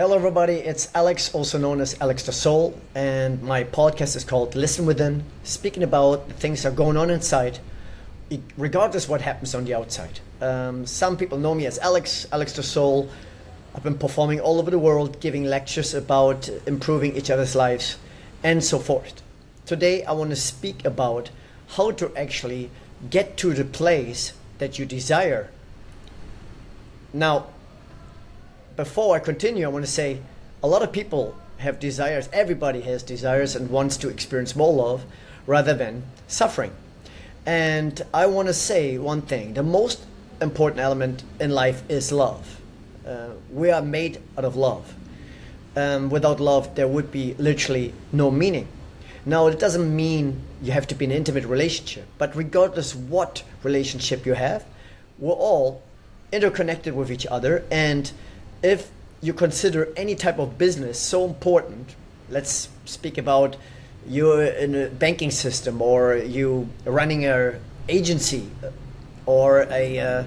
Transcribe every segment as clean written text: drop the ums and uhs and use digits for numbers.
Hello, everybody. It's Alex, also known as Alex the Soul, and my podcast is called Listen Within, speaking about the things that are going on inside, regardless what happens on the outside. Some people know me as Alex the Soul. I've been performing all over the world, giving lectures about improving each other's lives, and so forth. Today, I want to speak about how to actually get to the place that you desire. Now, before I continue, I want to say a lot of people have desires. Everybody has desires and wants to experience more love rather than suffering. And I want to say one thing. The most important element in life is love. We are made out of love. Without love, there would be literally no meaning. Now, it doesn't mean you have to be in an intimate relationship. But regardless what relationship you have, we're all interconnected with each other. And if you consider any type of business so important, let's speak about you're in a banking system, or you running a agency, or a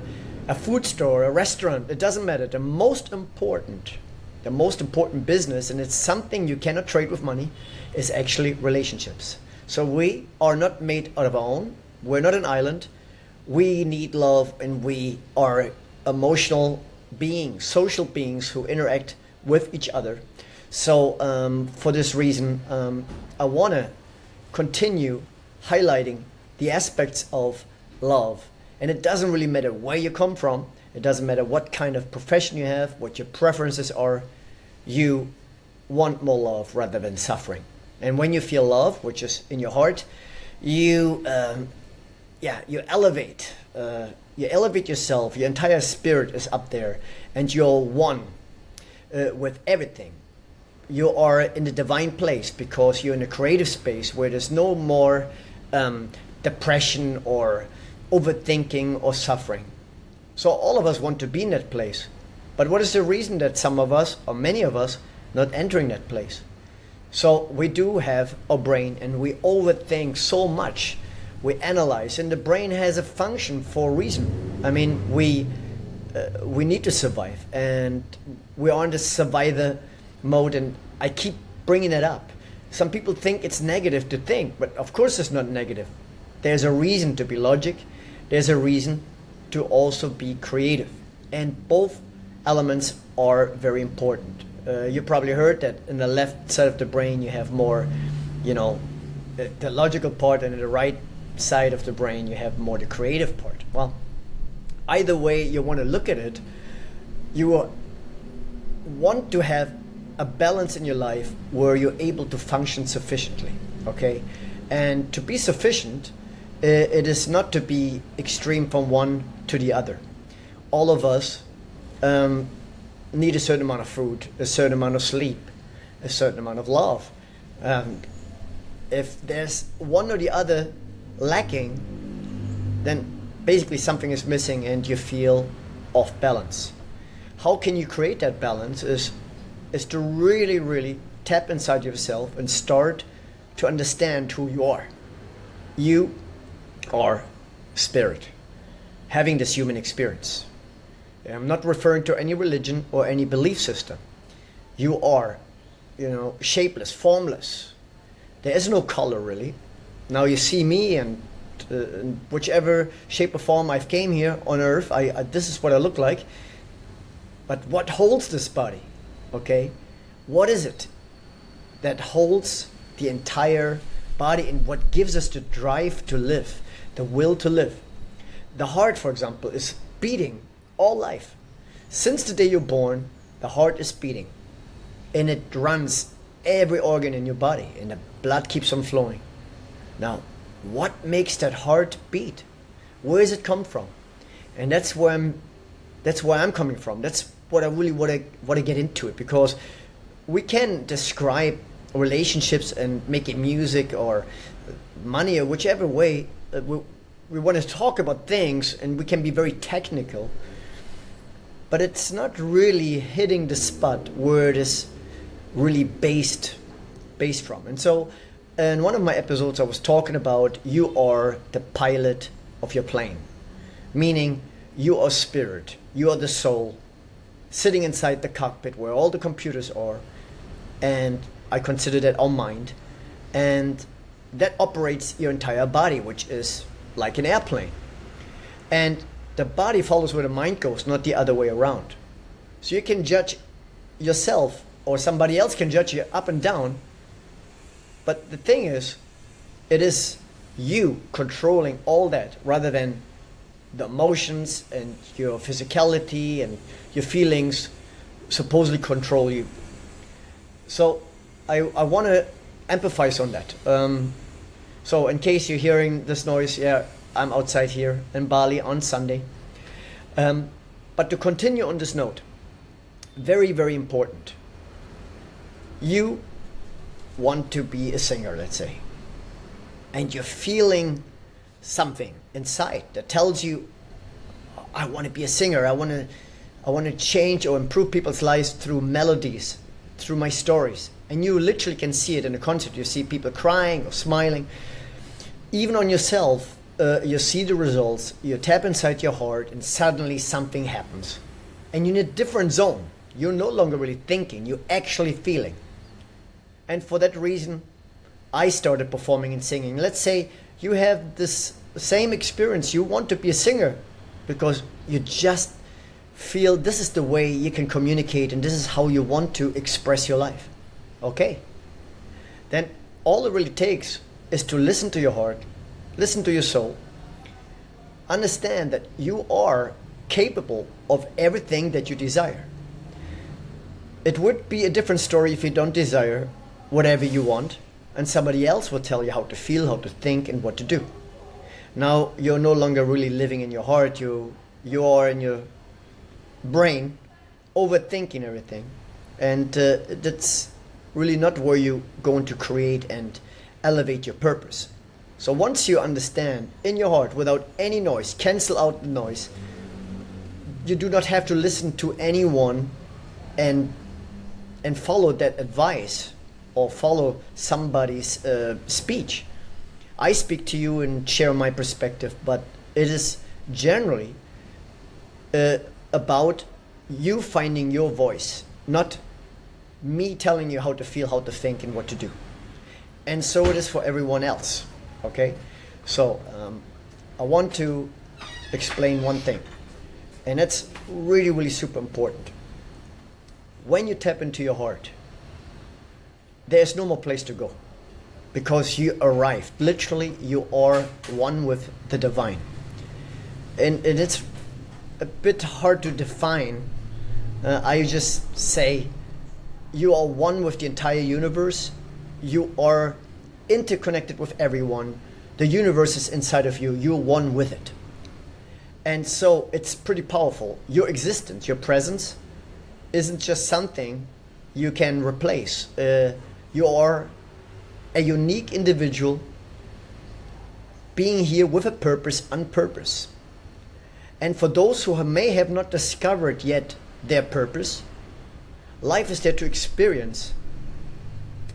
food store, a restaurant, it doesn't matter. The most important business, and it's something you cannot trade with money, is actually relationships. So we are not made out of our own. We're not an island. We need love, and we are emotional beings, social beings who interact with each other. So for this reason, I want to continue highlighting the aspects of love. And it doesn't really matter where you come from. It doesn't matter what kind of profession you have, what your preferences are. You want more love rather than suffering. And when you feel love, which is in your heart, you elevate. You elevate yourself. Your entire spirit is up there, and you're one with everything. You are in the divine place because you're in a creative space where there's no more depression or overthinking or suffering. So all of us want to be in that place. But what is the reason that some of us, or many of us, not entering that place? So we do have a brain, and we overthink so much. We analyze, and the brain has a function for a reason. I mean, we need to survive, and we are in the survivor mode, and I keep bringing it up. Some people think it's negative to think, but of course it's not negative. There's a reason to be logic. There's a reason to also be creative, and both elements are very important. You probably heard that in the left side of the brain you have more, the logical part, and in the right side of the brain you have more the creative part. Well, either way you want to look at it, you want to have a balance in your life where you're able to function sufficiently, okay? And to be sufficient, it is not to be extreme from one to the other. All of us need a certain amount of food, a certain amount of sleep, a certain amount of love. If there's one or the other lacking, then basically something is missing and you feel off balance. How can you create that balance is to really, really tap inside yourself and start to understand who you are. You are spirit, having this human experience. I'm not referring to any religion or any belief system. You are, shapeless, formless. There is no color really. Now you see me, and in whichever shape or form I've came here on earth, this is what I look like. But what holds this body? Okay? What is it that holds the entire body, and what gives us the drive to live, the will to live? The heart, for example, is beating all life. Since the day you're born, the heart is beating. And it runs every organ in your body, and the blood keeps on flowing. Now, what makes that heart beat? Where does it come from? And that's where I'm coming from. That's what I really want to get into it, because we can describe relationships and make it music or money or whichever way. We want to talk about things, and we can be very technical, but it's not really hitting the spot where it is really based from. And so in one of my episodes I was talking about you are the pilot of your plane, meaning you are spirit, you are the soul sitting inside the cockpit where all the computers are, and I consider that our mind, and that operates your entire body, which is like an airplane. And the body follows where the mind goes, not the other way around. So you can judge yourself, or somebody else can judge you up and down, but the thing is, it is you controlling all that rather than the emotions and your physicality and your feelings supposedly control you. So I want to emphasize on that. So in case you're hearing this noise, yeah, I'm outside here in Bali on Sunday. But to continue on this note, very, very important. You want to be a singer, let's say, and you're feeling something inside that tells you, I want to be a singer. I want to change or improve people's lives through melodies, through my stories. And you literally can see it in a concert. You see people crying or smiling. Even on yourself, you see the results. You tap inside your heart and suddenly something happens. And you're in a different zone. You're no longer really thinking. You're actually feeling. And for that reason, I started performing and singing. Let's say you have this same experience. You want to be a singer because you just feel this is the way you can communicate and this is how you want to express your life. Okay. Then all it really takes is to listen to your heart, listen to your soul, understand that you are capable of everything that you desire. It would be a different story if you don't desire whatever you want and somebody else will tell you how to feel, how to think, and what to do. Now you're no longer really living in your heart. You are in your brain overthinking everything, and that's really not where you're going to create and elevate your purpose. So once you understand in your heart without any noise, cancel out the noise, you do not have to listen to anyone and follow that advice or follow somebody's speech. I speak to you and share my perspective, but it is generally about you finding your voice, not me telling you how to feel, how to think, and what to do. And so it is for everyone else. Okay? So I want to explain one thing, and that's really, really super important. When you tap into your heart, there's no more place to go because you arrived. Literally, you are one with the divine. And it's a bit hard to define. I just say you are one with the entire universe. You are interconnected with everyone. The universe is inside of you. You're one with it. And so it's pretty powerful. Your existence, your presence, isn't just something you can replace. You are a unique individual being here with a purpose, on purpose. And for those who may have not discovered yet their purpose, life is there to experience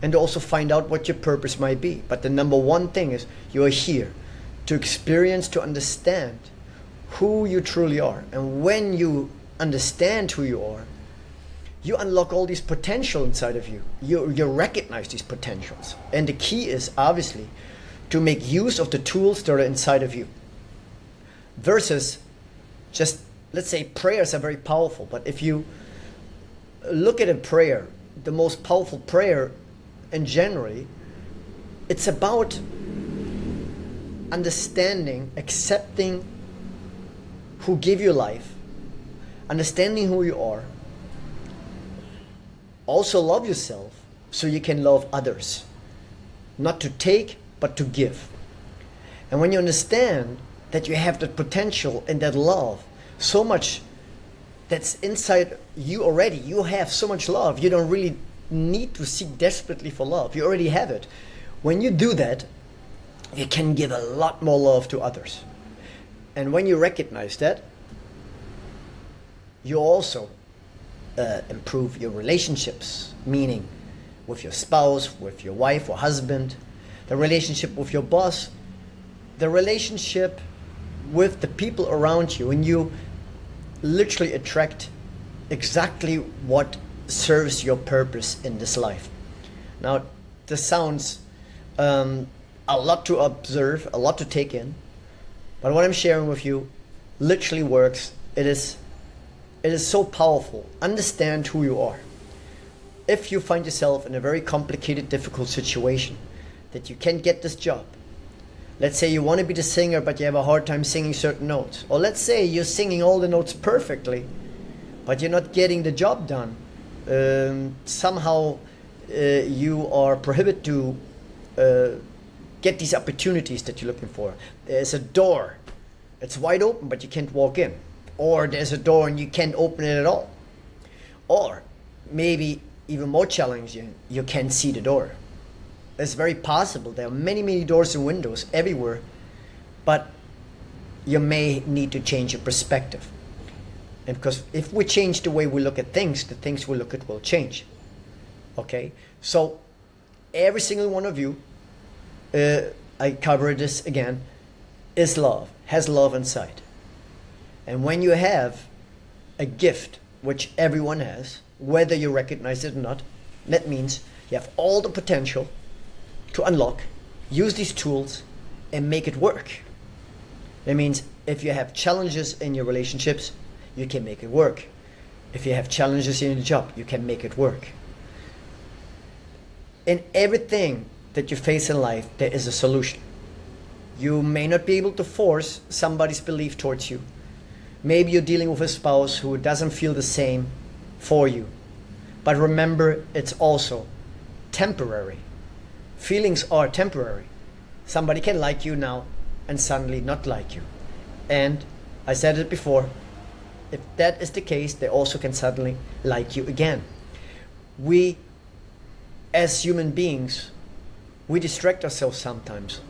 and also find out what your purpose might be. But the number one thing is you are here to experience, to understand who you truly are. And when you understand who you are, you unlock all these potential inside of you. You recognize these potentials. And the key is obviously to make use of the tools that are inside of you. Versus just, let's say prayers are very powerful, but if you look at a prayer, the most powerful prayer in generally, it's about understanding, accepting who gave you life, understanding who you are. Also love yourself so you can love others. Not to take, but to give. And when you understand that you have that potential and that love, so much that's inside you already. You have so much love. You don't really need to seek desperately for love. You already have it. When you do that, you can give a lot more love to others. And when you recognize that, you also improve your relationships, meaning with your spouse, with your wife or husband, the relationship with your boss, the relationship with the people around you, and you literally attract exactly what serves your purpose in this life. Now, this sounds a lot to observe, a lot to take in, but what I'm sharing with you literally works. It is so powerful. Understand who you are. If you find yourself in a very complicated, difficult situation, that you can't get this job. Let's say you want to be the singer, but you have a hard time singing certain notes. Or let's say you're singing all the notes perfectly, but you're not getting the job done. Somehow you are prohibited to get these opportunities that you're looking for. There's a door. It's wide open, but you can't walk in. Or there's a door and you can't open it at all. Or maybe even more challenging, you can't see the door. It's very possible. There are many, many doors and windows everywhere, but you may need to change your perspective. And because if we change the way we look at things, the things we look at will change. Okay? So every single one of you, I cover this again, is love, has love inside. And when you have a gift, which everyone has, whether you recognize it or not, that means you have all the potential to unlock, use these tools, and make it work. That means if you have challenges in your relationships, you can make it work. If you have challenges in your job, you can make it work. In everything that you face in life, there is a solution. You may not be able to force somebody's belief towards you. Maybe you're dealing with a spouse who doesn't feel the same for you. But remember, it's also temporary. Feelings are temporary. Somebody can like you now and suddenly not like you. And I said it before, if that is the case, they also can suddenly like you again. We, as human beings, we distract ourselves sometimes.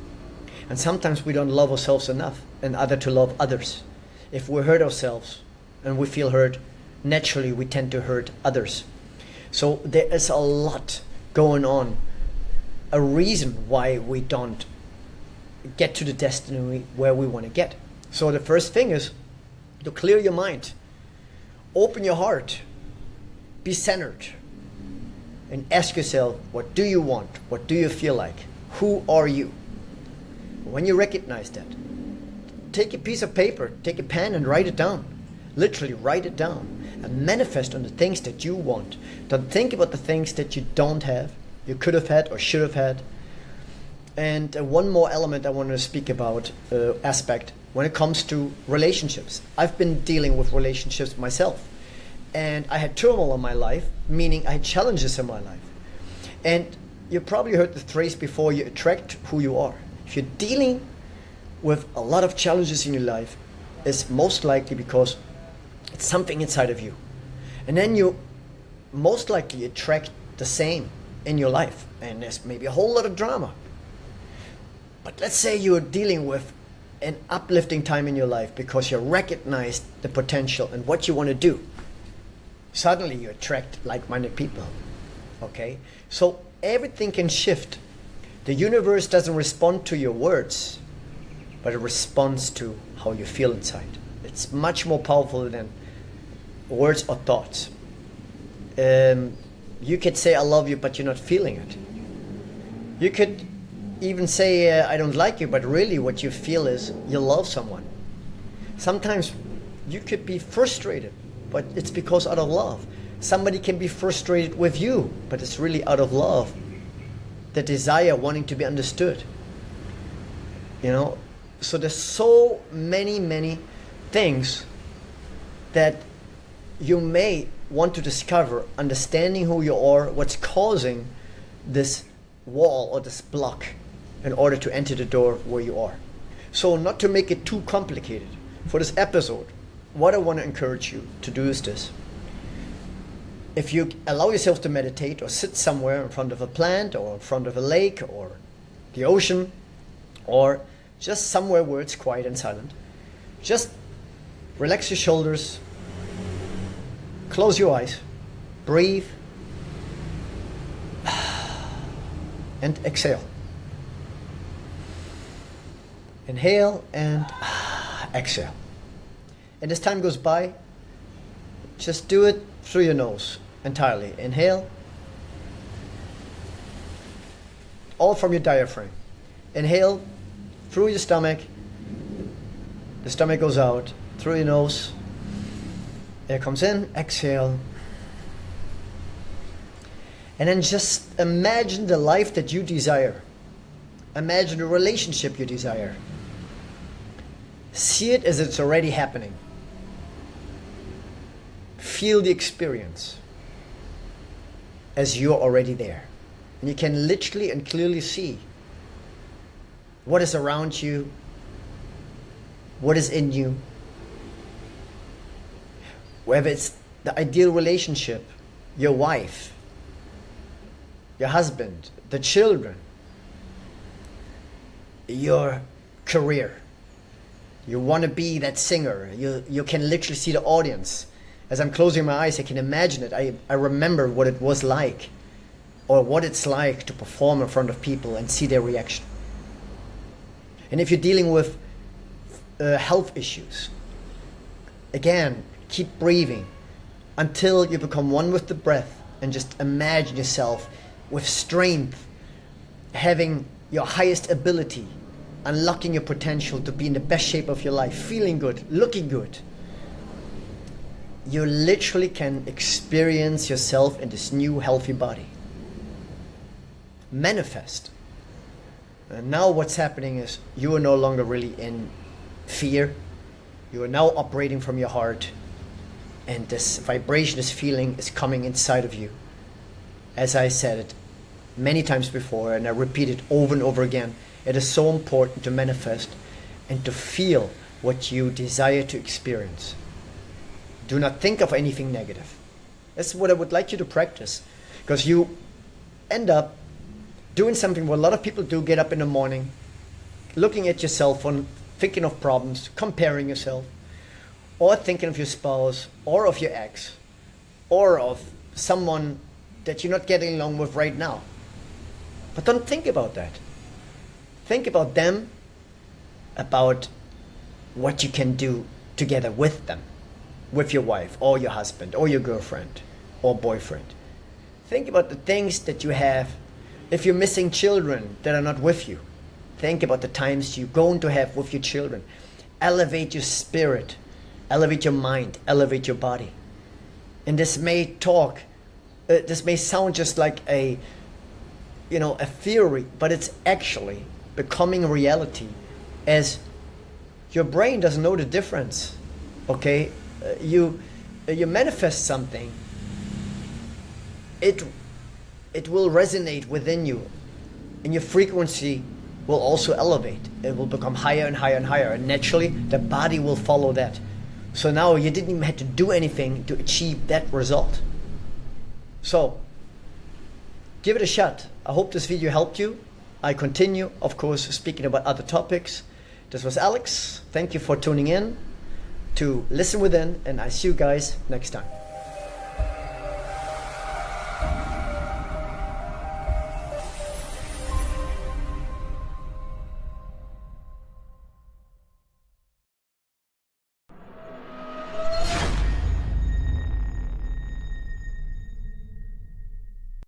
And sometimes we don't love ourselves enough in order to love others. If we hurt ourselves and we feel hurt, naturally we tend to hurt others. So there is a lot going on, a reason why we don't get to the destiny where we want to get. So the first thing is to clear your mind, open your heart, be centered, and ask yourself, what do you want? What do you feel like? Who are you? When you recognize that, take a piece of paper, take a pen and write it down. Literally write it down and manifest on the things that you want. Don't think about the things that you don't have, you could have had or should have had. And one more element I want to speak about, aspect, when it comes to relationships. I've been dealing with relationships myself. And I had turmoil in my life, meaning I had challenges in my life. And you probably heard the phrase before, you attract who you are. If you're dealing with a lot of challenges in your life, it's most likely because it's something inside of you. And then you most likely attract the same in your life. And there's maybe a whole lot of drama. But let's say you're dealing with an uplifting time in your life because you recognize the potential and what you want to do. Suddenly you attract like-minded people. Okay? So everything can shift. The universe doesn't respond to your words, but it responds to how you feel inside. It's much more powerful than words or thoughts. You could say I love you, but you're not feeling it. You could even say I don't like you, but really what you feel is you love someone. Sometimes you could be frustrated, but it's because out of love. Somebody can be frustrated with you, but it's really out of love. The desire, wanting to be understood. You know, so there's so many things that you may want to discover, understanding who you are, what's causing this wall or this block in order to enter the door where you are. So not to make it too complicated, for this episode, what I want to encourage you to do is this. If you allow yourself to meditate or sit somewhere in front of a plant or in front of a lake or the ocean or just somewhere where it's quiet and silent, just relax your shoulders, close your eyes, breathe, and exhale. Inhale and exhale. And as time goes by, Just do it through your nose entirely. Inhale. All from your diaphragm. Inhale through your stomach. The stomach goes out through your nose. Air comes in. Exhale. And then just imagine the life that you desire. Imagine the relationship you desire. See it as it's already happening. Feel the experience as you're already there. And you can literally and clearly see what is around you, what is in you. Whether it's the ideal relationship, your wife, your husband, the children, your career. You want to be that singer. You can literally see the audience. As I'm closing my eyes, I can imagine it. I remember what it was like, or what it's like to perform in front of people and see their reaction. And if you're dealing with health issues, again, keep breathing until you become one with the breath, and just imagine yourself with strength, having your highest ability, unlocking your potential to be in the best shape of your life, feeling good, looking good. You literally can experience yourself in this new healthy body. Manifest. And now what's happening is you are no longer really in fear. You are now operating from your heart, and this vibration, this feeling is coming inside of you. As I said it many times before, and I repeat it over and over again, it is so important to manifest and to feel what you desire to experience. Do not think of anything negative. That's what I would like you to practice, because you end up doing something what a lot of people do: get up in the morning, looking at your cell phone, thinking of problems, comparing yourself, or thinking of your spouse, or of your ex, or of someone that you're not getting along with right now. But don't think about that. Think about them, about what you can do together with them, with your wife, or your husband, or your girlfriend, or boyfriend. Think about the things that you have. If you're missing children that are not with you, think about the times you're going to have with your children. Elevate your spirit, elevate your mind, elevate your body. And this may sound just like a theory, but it's actually becoming a reality, as your brain doesn't know the difference. Okay, you manifest something, it will resonate within you, and your frequency will also elevate. It will become higher and higher and higher, and naturally the body will follow that. So now you didn't even have to do anything to achieve that result. So give it a shot. I hope this video helped you. I continue, of course, speaking about other topics. This was Alex. Thank you for tuning in to Listen Within, and I see you guys next time.